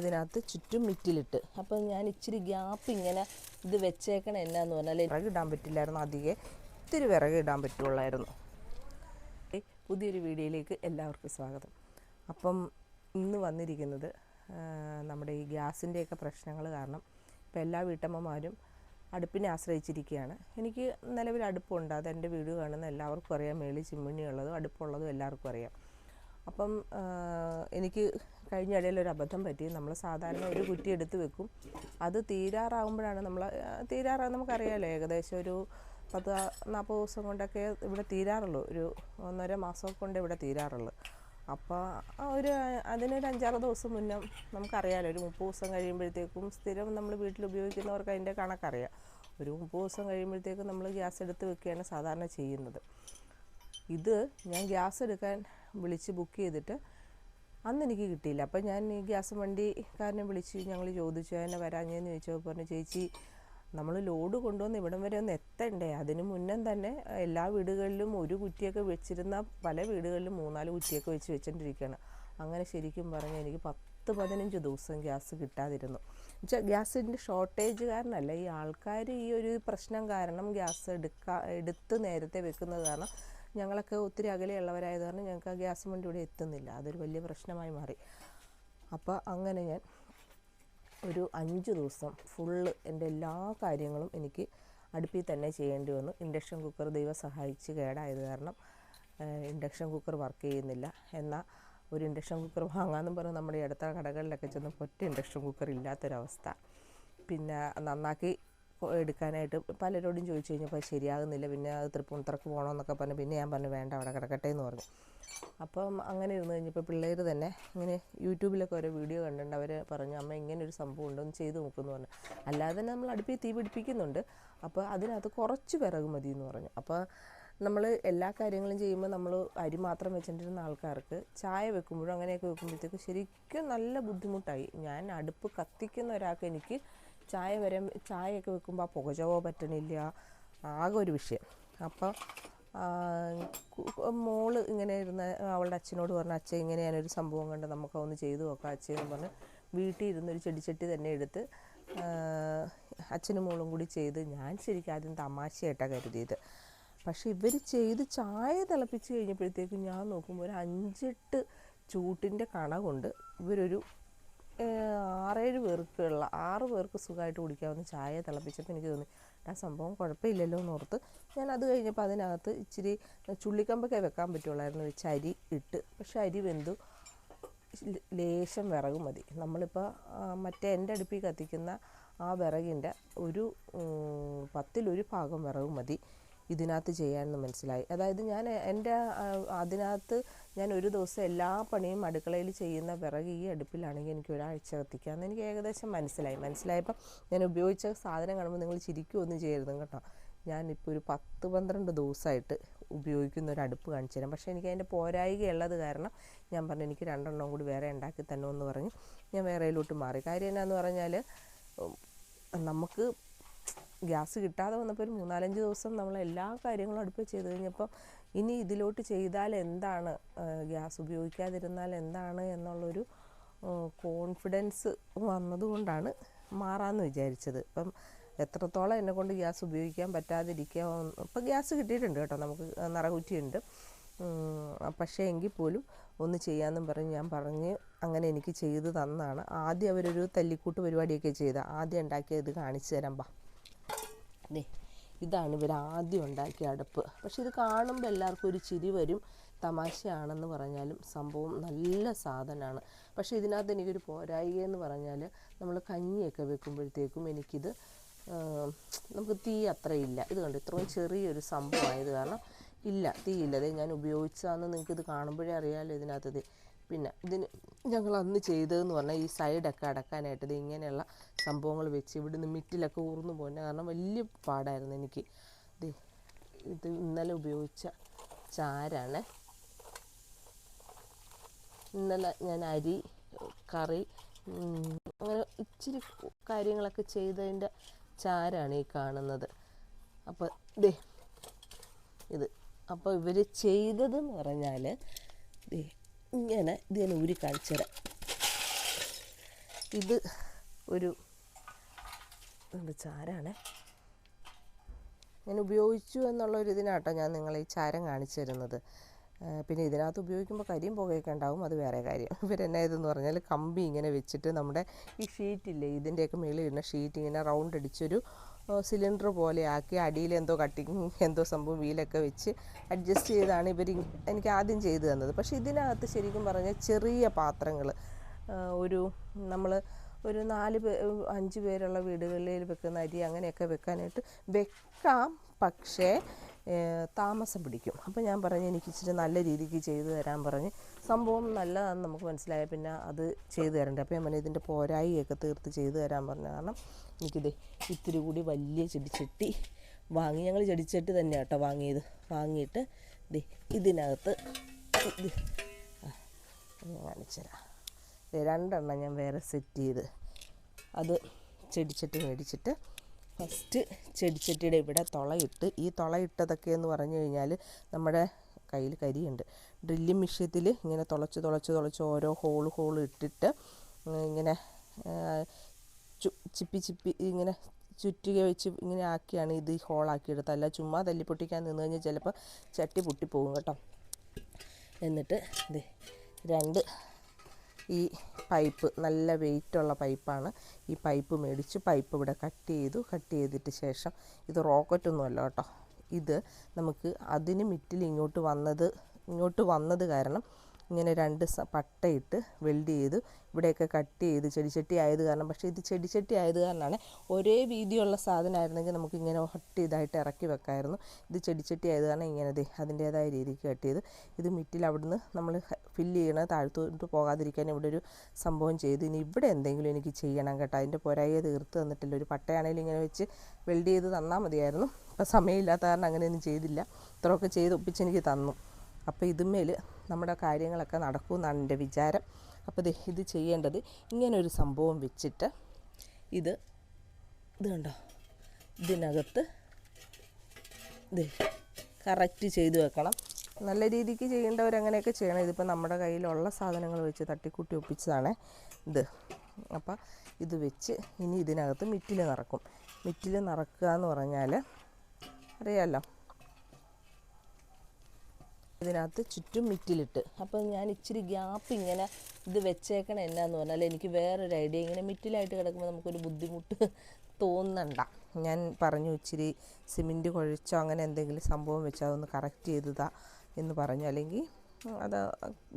ഇതിനകത്ത് ചുറ്റും മിറ്റിലിട്ട്. അപ്പം ഞാൻ ഇച്ചിരി ഗ്യാപ്പ് ഇങ്ങനെ ഇത് വെച്ചേക്കണം എന്നാന്ന് പറഞ്ഞാൽ വിറക് ഇടാൻ പറ്റില്ലായിരുന്നു. അധികം ഇത്തിരി വിറക് ഇടാൻ പറ്റുള്ളായിരുന്നു. പുതിയൊരു വീഡിയോയിലേക്ക് എല്ലാവർക്കും സ്വാഗതം. അപ്പം ഇന്ന് വന്നിരിക്കുന്നത് നമ്മുടെ ഈ ഗ്യാസിൻ്റെയൊക്കെ പ്രശ്നങ്ങൾ കാരണം ഇപ്പോൾ എല്ലാ വീട്ടമ്മമാരും അടുപ്പിനെ ആശ്രയിച്ചിരിക്കുകയാണ്. എനിക്ക് നിലവിൽ അടുപ്പുണ്ട്, അതെൻ്റെ വീഡിയോ കാണുന്ന എല്ലാവർക്കും അറിയാം. മേളിൽ ചിമ്മിണിയുള്ളതും അടുപ്പുള്ളതും എല്ലാവർക്കും അറിയാം. അപ്പം എനിക്ക് കഴിഞ്ഞ ഇടയിൽ ഒരു അബദ്ധം പറ്റി. നമ്മൾ സാധാരണ ഒരു കുറ്റി എടുത്ത് വെക്കും, അത് തീരാറാകുമ്പോഴാണ് നമുക്കറിയാമല്ലോ, ഏകദേശം ഒരു 10-40 ദിവസം കൊണ്ടൊക്കെ ഇവിടെ തീരാറുള്ളൂ. ഒരു 1.5 മാസം കൊണ്ട് ഇവിടെ തീരാറുള്ളൂ. അപ്പോൾ അതിനൊരു 5-6 ദിവസം മുന്നേ നമുക്കറിയാമല്ലോ, ഒരു 30 ദിവസം കഴിയുമ്പോഴത്തേക്കും സ്ഥിരം നമ്മൾ വീട്ടിൽ ഉപയോഗിക്കുന്നവർക്ക് അതിൻ്റെ കണക്കറിയാം. ഒരു 30 ദിവസം കഴിയുമ്പോഴത്തേക്കും നമ്മൾ ഗ്യാസ് എടുത്ത് വെക്കുകയാണ് സാധാരണ ചെയ്യുന്നത്. ഇത് ഞാൻ ഗ്യാസ് എടുക്കാൻ വിളിച്ച് ബുക്ക് ചെയ്തിട്ട് അന്ന് എനിക്ക് കിട്ടിയില്ല. അപ്പം ഞാൻ ഈ ഗ്യാസ് വണ്ടിക്കാരനെ വിളിച്ച് ഞങ്ങൾ ചോദിച്ചു, എന്നെ വരാഞ്ഞെന്ന് ചോദിച്ചപ്പോൾ പറഞ്ഞു, ചേച്ചി നമ്മൾ ലോഡ് കൊണ്ടുവന്ന് ഇവിടം വരെ ഒന്ന് എത്തണ്ടേ, അതിന് മുന്നേ തന്നെ എല്ലാ വീടുകളിലും ഒരു കുറ്റിയൊക്കെ വെച്ചിരുന്ന പല വീടുകളിലും 3-4 കുറ്റിയൊക്കെ വെച്ചുകൊണ്ടിരിക്കുകയാണ്. അങ്ങനെ ശരിക്കും പറഞ്ഞാൽ എനിക്ക് 10-15 ദിവസം ഗ്യാസ് കിട്ടാതിരുന്നു. എന്നുവെച്ചാൽ ഗ്യാസിൻ്റെ ഷോർട്ടേജ് കാരണമല്ല, ഈ ആൾക്കാർ ഈ ഒരു പ്രശ്നം കാരണം ഗ്യാസ് എടുത്ത് നേരത്തെ വെക്കുന്നത് കാരണം ഞങ്ങളൊക്കെ ഒത്തിരി അകലെയുള്ളവരായത് കാരണം ഞങ്ങൾക്ക് ആ ഗ്യാസ് വണ്ടി ഇവിടെ എത്തുന്നില്ല. അതൊരു വലിയ പ്രശ്നമായി മാറി. അപ്പോൾ അങ്ങനെ ഞാൻ ഒരു 5 ദിവസം ഫുള്ള് എൻ്റെ എല്ലാ കാര്യങ്ങളും എനിക്ക് അടുപ്പിൽ തന്നെ ചെയ്യേണ്ടി വന്നു. ഇൻഡക്ഷൻ കുക്കർ ദൈവം സഹായിച്ച് കേടായത് കാരണം ഇൻഡക്ഷൻ കുക്കർ വർക്ക് ചെയ്യുന്നില്ല. എന്നാൽ ഒരു ഇൻഡക്ഷൻ കുക്കർ വാങ്ങാമെന്നും പറഞ്ഞ് നമ്മുടെ അടുത്ത കടകളിലൊക്കെ ചെന്ന് ഒറ്റ ഇൻഡക്ഷൻ കുക്കർ ഇല്ലാത്തൊരവസ്ഥ. പിന്നെ നന്നാക്കി എടുക്കാനായിട്ട് പലരോടും ചോദിച്ചു കഴിഞ്ഞപ്പോൾ ശരിയാകുന്നില്ല. പിന്നെ അത് തൃപ്പൂണിത്തറക്ക് പോകണമെന്നൊക്കെ പറഞ്ഞു. പിന്നെ ഞാൻ പറഞ്ഞു വേണ്ട, അവിടെ കിടക്കട്ടെ എന്ന് പറഞ്ഞു. അപ്പം അങ്ങനെ ഇരുന്ന് കഴിഞ്ഞപ്പോൾ പിള്ളേർ തന്നെ ഇങ്ങനെ യൂട്യൂബിലൊക്കെ ഓരോ വീഡിയോ കണ്ടിട്ടുണ്ട്. അവർ പറഞ്ഞു, അമ്മ ഇങ്ങനെ ഒരു സംഭവം ഉണ്ട്, ഒന്ന് ചെയ്ത് നോക്കുമെന്ന് പറഞ്ഞു. അല്ലാതെ തന്നെ നമ്മൾ അടുപ്പിൽ തീ പിടിപ്പിക്കുന്നുണ്ട്. അപ്പോൾ അതിനകത്ത് കുറച്ച് വിറക് മതി എന്ന് പറഞ്ഞു. അപ്പോൾ നമ്മൾ എല്ലാ കാര്യങ്ങളും ചെയ്യുമ്പോൾ നമ്മൾ അരി മാത്രം വെച്ചിട്ടിരുന്ന ആൾക്കാർക്ക് ചായ വെക്കുമ്പോഴും അങ്ങനെയൊക്കെ വെക്കുമ്പോഴത്തേക്ക് ശരിക്കും നല്ല ബുദ്ധിമുട്ടായി. ഞാൻ അടുപ്പ് കത്തിക്കുന്ന ഒരാൾക്ക് എനിക്ക് ചായയൊക്കെ വെക്കുമ്പോൾ ആ പുകചവോ പറ്റണില്ല, ആകെ ഒരു വിഷയം. അപ്പം മോള് ഇങ്ങനെ ഇരുന്ന് അവളുടെ അച്ഛനോട് പറഞ്ഞു, അച്ഛൻ ഇങ്ങനെ ഞാനൊരു സംഭവം കണ്ട് നമുക്കൊന്ന് ചെയ്തു നോക്കാം അച്ഛനെന്ന് പറഞ്ഞ് വീട്ടിൽ ഇരുന്നൊരു ചെടിച്ചട്ടി തന്നെ എടുത്ത് അച്ഛനും മോളും കൂടി ചെയ്ത്. ഞാൻ ശരിക്കും ആദ്യം തമാശയായിട്ടാണ് കരുതിയത്. പക്ഷേ ഇവർ ചെയ്ത് ചായ തിളപ്പിച്ച് കഴിഞ്ഞപ്പോഴത്തേക്കും ഞാൻ നോക്കുമ്പോൾ ഒരു 5-8 ചൂട്ടിൻ്റെ കണ കൊണ്ട് ഇവരൊരു 6-7 പേർക്കുള്ള 6 പേർക്ക് സുഖമായിട്ട് കുടിക്കാവുന്ന ചായ തിളപ്പിച്ചപ്പോൾ എനിക്ക് തോന്നി ആ സംഭവം കുഴപ്പമില്ലല്ലോ എന്നോർത്ത് ഞാൻ അത് കഴിഞ്ഞപ്പോൾ അതിനകത്ത് ഇച്ചിരി ചുള്ളിക്കമ്പൊക്കെ വെക്കാൻ പറ്റുള്ളായിരുന്നു, വെച്ച് അരി ഇട്ട്. പക്ഷേ അരി വെന്തു. ലേശം വിറക് മതി. നമ്മളിപ്പോൾ മറ്റേ എൻ്റെ അടുപ്പിൽ കത്തിക്കുന്ന ആ വിറകിൻ്റെ ഒരു 10-1 ഭാഗം വിറക് മതി ഇതിനകത്ത് ചെയ്യാമെന്ന് മനസ്സിലായി. അതായത് അതിനകത്ത് ഞാൻ ഒരു ദിവസം എല്ലാ പണിയും അടുക്കളയിൽ ചെയ്യുന്ന വിറക് ഈ അടുപ്പിലാണെങ്കിൽ എനിക്ക് ഒരാഴ്ച കത്തിക്കാമെന്ന് എനിക്ക് ഏകദേശം മനസ്സിലായപ്പോൾ ഞാൻ ഉപയോഗിച്ച സാധനം കാണുമ്പോൾ നിങ്ങൾ ചിരിക്കുകയൊന്നും ചെയ്യരുത് കേട്ടോ. ഞാനിപ്പോൾ ഒരു 10-12 ദിവസമായിട്ട് ഉപയോഗിക്കുന്ന ഒരു അടുപ്പ് കാണിച്ചു തരാം. പക്ഷേ എനിക്ക് അതിൻ്റെ പോരായികയുള്ളത് കാരണം ഞാൻ പറഞ്ഞു എനിക്ക് 2 എണ്ണം കൂടി വേറെ ഉണ്ടാക്കി തന്നെയെന്ന് പറഞ്ഞ് ഞാൻ വേറെയിലോട്ട് മാറി. കാര്യം എന്നാന്ന് പറഞ്ഞാൽ നമുക്ക് ഗ്യാസ് കിട്ടാതെ വന്നപ്പോൾ ഒരു 3-4 ദിവസം നമ്മൾ എല്ലാ കാര്യങ്ങളും അടുപ്പിൽ ചെയ്ത് കഴിഞ്ഞപ്പോൾ ഇനി ഇതിലോട്ട് ചെയ്താൽ എന്താണ്, ഗ്യാസ് ഉപയോഗിക്കാതിരുന്നാൽ എന്താണ് എന്നുള്ളൊരു കോൺഫിഡൻസ് വന്നതുകൊണ്ടാണ് മാറാമെന്ന് വിചാരിച്ചത്. ഇപ്പം എത്രത്തോളം എന്നെക്കൊണ്ട് ഗ്യാസ് ഉപയോഗിക്കാൻ പറ്റാതിരിക്കുക. ഇപ്പം ഗ്യാസ് കിട്ടിയിട്ടുണ്ട് കേട്ടോ, നമുക്ക് നിറകുറ്റിയുണ്ട്. പക്ഷേ എങ്കിൽ പോലും ഒന്ന് ചെയ്യാമെന്നും പറഞ്ഞ് അങ്ങനെ എനിക്ക് ചെയ്ത് തന്നാണ്. ആദ്യം അവരൊരു തല്ലിക്കൂട്ട് പരിപാടിയൊക്കെ ചെയ്ത ആദ്യം ഉണ്ടാക്കിയത് കാണിച്ചു തരാം. ഇതാണ് ഇവർ ആദ്യം ഉണ്ടാക്കിയ അടുപ്പ്. പക്ഷെ ഇത് കാണുമ്പോൾ എല്ലാവർക്കും ഒരു ചിരി വരും, തമാശയാണെന്ന് പറഞ്ഞാലും സംഭവം നല്ല സാധനമാണ്. പക്ഷേ ഇതിനകത്ത് എനിക്കൊരു പോരായികയെന്ന് പറഞ്ഞാൽ നമ്മൾ കഞ്ഞിയൊക്കെ വെക്കുമ്പോഴത്തേക്കും എനിക്കിത് നമുക്ക് തീ അത്രയില്ല. ഇത് കണ്ട് ഇത്രയും ചെറിയൊരു സംഭവമായത് കാരണം തീയില്ല. അതേ ഞാൻ ഉപയോഗിച്ചതാണെന്ന് നിങ്ങൾക്കിത് കാണുമ്പോഴേ അറിയാമല്ലോ ഇതിനകത്ത്. പിന്നെ ഇതിന് ഞങ്ങൾ അന്ന് ചെയ്തതെന്ന് പറഞ്ഞാൽ ഈ സൈഡൊക്കെ അടക്കാനായിട്ട് ഇത് ഇങ്ങനെയുള്ള സംഭവങ്ങൾ വെച്ച് ഇവിടുന്ന് മിറ്റിലൊക്കെ ഊർന്നു പോകുന്നത് കാരണം വലിയ പാടായിരുന്നു എനിക്ക്. ഇത് ഇന്നലെ ഉപയോഗിച്ച ചാരാണ്. ഇന്നലെ ഞാൻ അരി കറി അങ്ങനെ ഇച്ചിരി കാര്യങ്ങളൊക്കെ ചെയ്തതിൻ്റെ ചാരാണ് ഈ കാണുന്നത്. അപ്പോൾ ഇത് അപ്പോൾ ഇവർ ചെയ്തതെന്ന് പറഞ്ഞാൽ ഇങ്ങനെ ഇത് ഞാൻ ഊരി കാണിച്ചു തരാം. ഇത് ഒരു ചാരാണ് ഞാൻ ഉപയോഗിച്ചു എന്നുള്ളൊരു ഇതിനാട്ടോ ഞാൻ നിങ്ങളെ ഈ ചാരം കാണിച്ചു തരുന്നത്. പിന്നെ ഇതിനകത്ത് ഉപയോഗിക്കുമ്പോൾ കരിയും പുകയൊക്കെ ഉണ്ടാവും, അത് വേറെ കാര്യം. ഇവരെന്നാ ഇതെന്ന് പറഞ്ഞാൽ കമ്പി ഇങ്ങനെ വെച്ചിട്ട് നമ്മുടെ ഈ ഷീറ്റില്ലേ ഇതിൻ്റെയൊക്കെ മുകളിൽ ഇടുന്ന ഷീറ്റ് ഇങ്ങനെ റൗണ്ട് അടിച്ചൊരു സിലിണ്ടർ പോലെ ആക്കി അടിയിൽ എന്തോ കട്ടിങ് എന്തോ സംഭവം വീലൊക്കെ വെച്ച് അഡ്ജസ്റ്റ് ചെയ്താണ് ഇവർ എനിക്ക് ആദ്യം ചെയ്തു തന്നത്. പക്ഷേ ഇതിനകത്ത് ശരിക്കും പറഞ്ഞാൽ ചെറിയ പാത്രങ്ങൾ നമ്മൾ ഒരു 4-5 പേരുള്ള വീടുകളിൽ വെക്കുന്ന അരി അങ്ങനെയൊക്കെ വെക്കാനായിട്ട് വെക്കാം, പക്ഷേ താമസം പിടിക്കും. അപ്പോൾ ഞാൻ പറഞ്ഞു എനിക്ക് ഇച്ചിരി നല്ല രീതിക്ക് ചെയ്തു തരാൻ പറഞ്ഞ് സംഭവം നല്ലതാണെന്ന് നമുക്ക് മനസ്സിലായ പിന്നെ അത് ചെയ്തു തരണ്ടേ. അപ്പോൾ ഞാൻ പറഞ്ഞു ഇതിൻ്റെ പോരായിയൊക്കെ തീർത്ത് ചെയ്തു തരാൻ പറഞ്ഞു. കാരണം എനിക്കിത് ഇത്തിരി കൂടി വലിയ ചെടിച്ചട്ടി വാങ്ങി, ഞങ്ങൾ ചെടിച്ചട്ടി തന്നെ കേട്ടോ വാങ്ങിയിട്ട് ഇതിനകത്ത് കാണിച്ചുതരാം. 2 ഞാൻ വേറെ സെറ്റ് ചെയ്ത് അത് ചെടിച്ചട്ടി മേടിച്ചിട്ട് ഫസ്റ്റ് ചെടിച്ചട്ടിയുടെ ഇവിടെ തുളയിട്ട്, ഈ തുളയിട്ടതൊക്കെ എന്ന് പറഞ്ഞു കഴിഞ്ഞാൽ നമ്മുടെ കയ്യിൽ കരിയുണ്ട്. ഡ്രില്ലിങ് മെഷീനിൽ ഇങ്ങനെ തുളച്ച് ഓരോ ഹോൾ ഇട്ടിട്ട് ഇങ്ങനെ ചിപ്പി ഇങ്ങനെ ചുറ്റിക വെച്ച് ഇങ്ങനെ ആക്കിയാണ് ഇത് ഹോളാക്കിയെടുത്തത്. അല്ല ചുമ്മാ തല്ലിപ്പൊട്ടിക്കാൻ നിന്ന് കഴിഞ്ഞാൽ ചിലപ്പോൾ ചട്ടി പൊട്ടിപ്പോകും കേട്ടോ. എന്നിട്ട് 2 ഈ പൈപ്പ് നല്ല വെയിറ്റുള്ള പൈപ്പാണ്. ഈ പൈപ്പ് മേടിച്ച് പൈപ്പ് ഇവിടെ കട്ട് ചെയ്തിട്ട് ശേഷം ഇത് റോക്കറ്റൊന്നുമല്ല കേട്ടോ, ഇത് നമുക്ക് അതിന് മിറ്റിൽ ഇങ്ങോട്ട് വന്നത് കാരണം ഇങ്ങനെ 2 പട്ടയിട്ട് വെൽഡ് ചെയ്ത് ഇവിടെയൊക്കെ കട്ട് ചെയ്ത് ചെടിച്ചട്ടി ആയത് കാരണം. പക്ഷേ ഇത് ചെടിച്ചട്ടി ആയത് കാരണമാണ്. ഒരേ വീതിയുള്ള സാധനമായിരുന്നെങ്കിൽ നമുക്ക് ഇങ്ങനെ ഇതായിട്ട് ഇറക്കി വെക്കാമായിരുന്നു. ഇത് ചെടിച്ചട്ടി ആയത് കാരണം ഇങ്ങനെ അതിൻ്റേതായ രീതിക്ക് കട്ട് ചെയ്ത് ഇത് മിറ്റിൽ അവിടുന്ന് നമ്മൾ ഫില്ല് ചെയ്യണത് താഴ്ത്തോട്ട് പോകാതിരിക്കാൻ ഇവിടെ ഒരു സംഭവം ചെയ്ത്. ഇനി ഇവിടെ എന്തെങ്കിലും എനിക്ക് ചെയ്യണം കേട്ടോ. അതിൻ്റെ പോരായ തീർത്ത് തന്നിട്ടില്ല. ഒരു പട്ടയാണെങ്കിലും ഇങ്ങനെ വെച്ച് വെൽഡ് ചെയ്ത് തന്നാൽ മതിയായിരുന്നു. അപ്പോൾ സമയമില്ലാത്ത കാരണം അങ്ങനെയൊന്നും ചെയ്തില്ല. ഇത്രയൊക്കെ ചെയ്ത് ഒപ്പിച്ചെനിക്ക് തന്നു. അപ്പോൾ ഇതുമേൽ നമ്മുടെ കാര്യങ്ങളൊക്കെ നടക്കുമെന്നാണ് എൻ്റെ വിചാരം. അപ്പോൾ ഇത് ചെയ്യേണ്ടത് ഇങ്ങനൊരു സംഭവം വെച്ചിട്ട് ഇത് കണ്ടോ, ഇതിനകത്ത് കറക്റ്റ് ചെയ്ത് വെക്കണം. നല്ല രീതിക്ക് ചെയ്യേണ്ടവരങ്ങനെയൊക്കെ ചെയ്യണം. ഇതിപ്പോൾ നമ്മുടെ കയ്യിലുള്ള സാധനങ്ങൾ വെച്ച് തട്ടിക്കൂട്ടി ഒപ്പിച്ചതാണ് ഇത്. അപ്പോൾ ഇത് വെച്ച് ഇനി ഇതിനകത്ത് മിറ്റിൽ നിറക്കും. മിറ്റിൽ നിറക്കുക എന്ന് പറഞ്ഞാൽ അറിയാമല്ലോ, ഇതിനകത്ത് ചുറ്റും മിറ്റിലിട്ട്. അപ്പം ഞാൻ ഇച്ചിരി ഗ്യാപ്പ് ഇങ്ങനെ ഇത് വെച്ചേക്കണം എന്നാന്ന് പറഞ്ഞാൽ എനിക്ക് വേറൊരു ഐഡിയ. ഇങ്ങനെ മിറ്റിലായിട്ട് കിടക്കുമ്പോൾ നമുക്കൊരു ബുദ്ധിമുട്ട് തോന്നണ്ട. ഞാൻ പറഞ്ഞു ഇച്ചിരി സിമെൻറ്റ് കുഴച്ചോ അങ്ങനെ എന്തെങ്കിലും സംഭവം വെച്ചോ അതൊന്ന് കറക്റ്റ് ചെയ്തതാ എന്ന് പറഞ്ഞു. അല്ലെങ്കിൽ അത്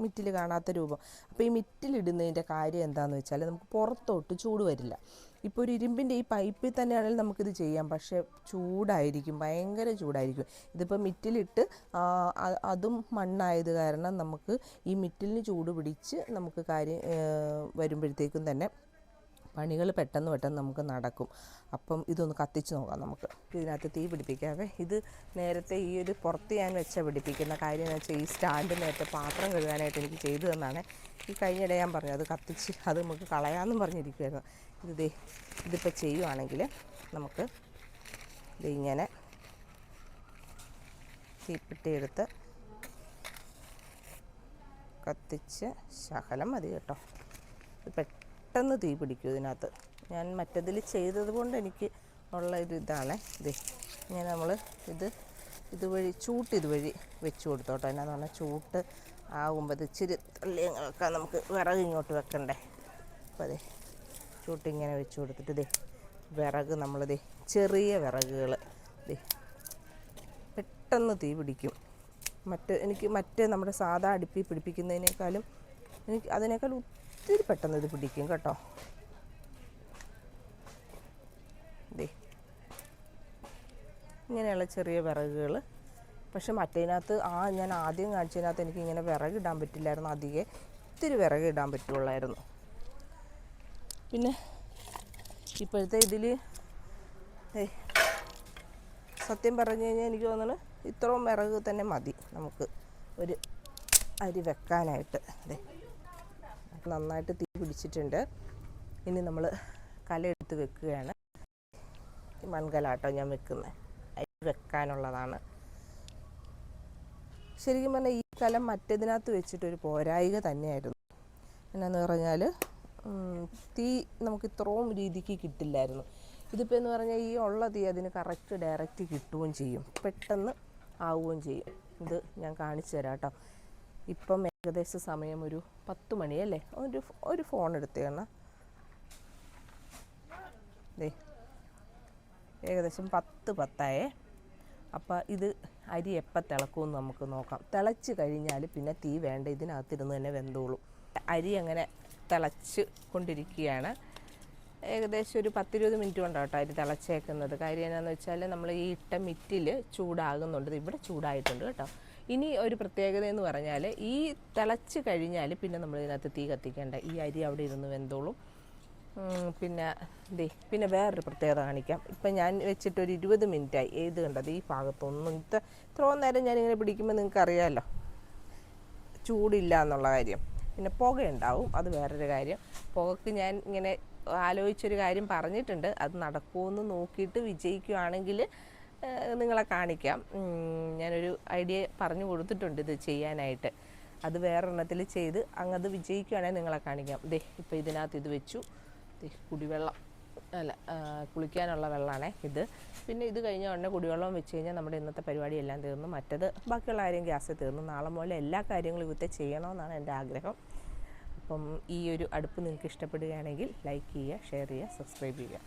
മിറ്റിൽ കാണാത്ത രൂപം. അപ്പോൾ ഈ മിറ്റിലിടുന്നതിൻ്റെ കാര്യം എന്താണെന്ന് വെച്ചാൽ നമുക്ക് പുറത്തോട്ട് ചൂട് വരില്ല. ഇപ്പോൾ ഒരു ഇരുമ്പിൻ്റെ ഈ പൈപ്പിൽ തന്നെയാണെങ്കിൽ നമുക്കിത് ചെയ്യാം, പക്ഷേ ചൂടായിരിക്കും, ഭയങ്കര ചൂടായിരിക്കും. ഇതിപ്പോൾ മിറ്റിലിട്ട് അതും മണ്ണായത് കാരണം നമുക്ക് ഈ മിറ്റിലിന് ചൂട് പിടിച്ച് നമുക്ക് കാര്യം വരുമ്പോഴത്തേക്കും തന്നെ പണികൾ പെട്ടെന്ന് നമുക്ക് നടക്കും. അപ്പം ഇതൊന്ന് കത്തിച്ച് നോക്കാം നമുക്ക്. ഇതിനകത്ത് തീ പിടിപ്പിക്കാതെ ഇത് നേരത്തെ ഈ ഒരു പുറത്ത് ഞാൻ പിടിപ്പിക്കുന്ന കാര്യം എന്ന് വെച്ചാൽ ഈ സ്റ്റാൻഡ് നേരത്തെ പാത്രം കഴുകാനായിട്ട് എനിക്ക് ചെയ്തു തന്നാണ്. ഈ കഴിഞ്ഞിടെ ഞാൻ പറഞ്ഞു അത് കത്തിച്ച് അത് നമുക്ക് കളയാമെന്നും പറഞ്ഞിരിക്കുമായിരുന്നു. ഇതിപ്പോൾ ചെയ്യുവാണെങ്കിൽ നമുക്ക് ഇതിങ്ങനെ തീപ്പെട്ടിയെടുത്ത് കത്തിച്ച് ശകലം മതി കേട്ടോ. ഇത് പെട്ടെന്ന് തീ പിടിക്കും ഇതിനകത്ത്. ഞാൻ മറ്റതിൽ ചെയ്തത് കൊണ്ട് എനിക്ക് ഉള്ള ഇതാണ് ഇങ്ങനെ നമ്മൾ ഇതുവഴി ഇതുവഴി വെച്ച് കൊടുത്തോട്ടോ. എന്നാന്ന് പറഞ്ഞാൽ ചൂട്ട് ആകുമ്പോൾ ഇത് ഇച്ചിരി തള്ളിയൊക്കെ നമുക്ക് വിറക് ഇങ്ങോട്ട് വെക്കണ്ടേ. അപ്പോൾ ചൂട്ടിങ്ങനെ വെച്ച് കൊടുത്തിട്ട് വിറക് നമ്മൾ ചെറിയ വിറകുകൾ പെട്ടെന്ന് തീ പിടിക്കും. എനിക്ക് നമ്മുടെ സാധാ അടുപ്പിൽ പിടിപ്പിക്കുന്നതിനേക്കാളും അതിനേക്കാൾ ഒത്തിരി പെട്ടെന്ന് ഇത് പിടിക്കും കേട്ടോ. ഇങ്ങനെയുള്ള ചെറിയ വിറകുകൾ. പക്ഷെ മറ്റേതിനകത്ത് ഞാൻ ആദ്യം കാണിച്ചതിനകത്ത് എനിക്ക് ഇങ്ങനെ വിറകിടാൻ പറ്റില്ലായിരുന്നു. അധികം ഇത്തിരി വിറകിടാൻ പറ്റുള്ളായിരുന്നു. പിന്നെ ഇപ്പോഴത്തെ ഇതിൽ സത്യം പറഞ്ഞു കഴിഞ്ഞാൽ എനിക്ക് തോന്നുന്നു ഇത്രയും വിറക് തന്നെ മതി നമുക്ക് ഒരു അരി വെക്കാനായിട്ട്. നന്നായിട്ട് തീ പിടിച്ചിട്ടുണ്ട്. ഇനി നമ്മൾ കലയെടുത്ത് വെക്കുകയാണ്. മൺകലാട്ടോ ഞാൻ വെക്കുന്നത്, അരി വെക്കാനുള്ളതാണ്. ശരിക്കും പറഞ്ഞാൽ ഈ കലം മറ്റേതിനകത്ത് വെച്ചിട്ടൊരു പോരായിക തന്നെയായിരുന്നു. എന്നാന്ന് പറഞ്ഞാൽ തീ നമുക്ക് ഇത്രയും രീതിക്ക് കിട്ടില്ലായിരുന്നു. ഇതിപ്പോൾ എന്ന് പറഞ്ഞാൽ ഈ ഉള്ള തീ അതിന് കറക്റ്റ് ഡയറക്റ്റ് കിട്ടുകയും ചെയ്യും, പെട്ടെന്ന് ആവുകയും ചെയ്യും. ഇത് ഞാൻ കാണിച്ചു തരാം കേട്ടോ. ഇപ്പം ഏകദേശം സമയം ഒരു 10 മണിയല്ലേ. ഒരു ഫോൺ എടുത്തേക്കണം. ഏകദേശം 10:10. അപ്പോൾ ഇത് അരി എപ്പോൾ തിളക്കുമെന്ന് നമുക്ക് നോക്കാം. തിളച്ച് കഴിഞ്ഞാൽ പിന്നെ തീ വേണ്ട, ഇതിനകത്തിരുന്ന് തന്നെ വെന്തോളും. അരി അങ്ങനെ തിളച്ച് കൊണ്ടിരിക്കുകയാണ്. ഏകദേശം ഒരു 10-20 മിനിറ്റ് കൊണ്ടാണ് കേട്ടോ അരി തിളച്ചേക്കുന്നത്. കാര്യം എന്നാന്ന് വെച്ചാൽ നമ്മൾ ഈ ഇട്ട മിറ്റിൽ ചൂടാകുന്നുണ്ട്. ഇവിടെ ചൂടായിട്ടുണ്ട് കേട്ടോ. ഇനി ഒരു പ്രത്യേകത എന്ന് പറഞ്ഞാൽ ഈ തിളച്ച് കഴിഞ്ഞാൽ പിന്നെ നമ്മൾ ഇതിനകത്ത് തീ കത്തിക്കേണ്ട, ഈ അരി അവിടെ ഇരുന്ന് വെന്തോളും. പിന്നെ വേറൊരു പ്രത്യേകത കാണിക്കാം. ഇപ്പം ഞാൻ വെച്ചിട്ട് ഒരു 20 മിനിറ്റായി. ഏത് കണ്ടത് ഈ ഭാഗത്തൊന്നും ഇത്രയും നേരം ഞാനിങ്ങനെ പിടിക്കുമ്പോൾ നിങ്ങൾക്ക് അറിയാമല്ലോ ചൂടില്ല എന്നുള്ള കാര്യം. പിന്നെ പുകയുണ്ടാവും, അത് വേറൊരു കാര്യം. പുകക്ക് ഞാൻ ഇങ്ങനെ ആലോചിച്ചൊരു കാര്യം പറഞ്ഞിട്ടുണ്ട്. അത് നടക്കുമെന്ന് നോക്കിയിട്ട് വിജയിക്കുകയാണെങ്കിൽ നിങ്ങളെ കാണിക്കാം. ഞാനൊരു ഐഡിയ പറഞ്ഞു കൊടുത്തിട്ടുണ്ട് ഇത് ചെയ്യാനായിട്ട്. അത് വേറൊരെണ്ണത്തിൽ ചെയ്ത് അങ്ങത് വിജയിക്കുകയാണെങ്കിൽ നിങ്ങളെ കാണിക്കാം. ഇപ്പോൾ ഇതിനകത്ത് ഇത് വെച്ചു. കുടിവെള്ളം അല്ല, കുളിക്കാനുള്ള വെള്ളമാണേ ഇത്. പിന്നെ ഇത് കഴിഞ്ഞ ഉടനെ കുടിവെള്ളം വെച്ച് കഴിഞ്ഞാൽ നമ്മുടെ ഇന്നത്തെ പരിപാടിയെല്ലാം തീർന്നു. മറ്റത് ബാക്കിയുള്ള കാര്യം ഗ്യാസ് തീർന്നു. നാളെ മുതൽ എല്ലാ കാര്യങ്ങളും ഇവിടുത്തെ ചെയ്യണമെന്നാണ് എൻ്റെ ആഗ്രഹം. അപ്പം ഈ ഒരു അടുപ്പ് നിങ്ങൾക്ക് ഇഷ്ടപ്പെടുകയാണെങ്കിൽ ലൈക്ക് ചെയ്യുക, ഷെയർ ചെയ്യുക, സബ്സ്ക്രൈബ് ചെയ്യുക.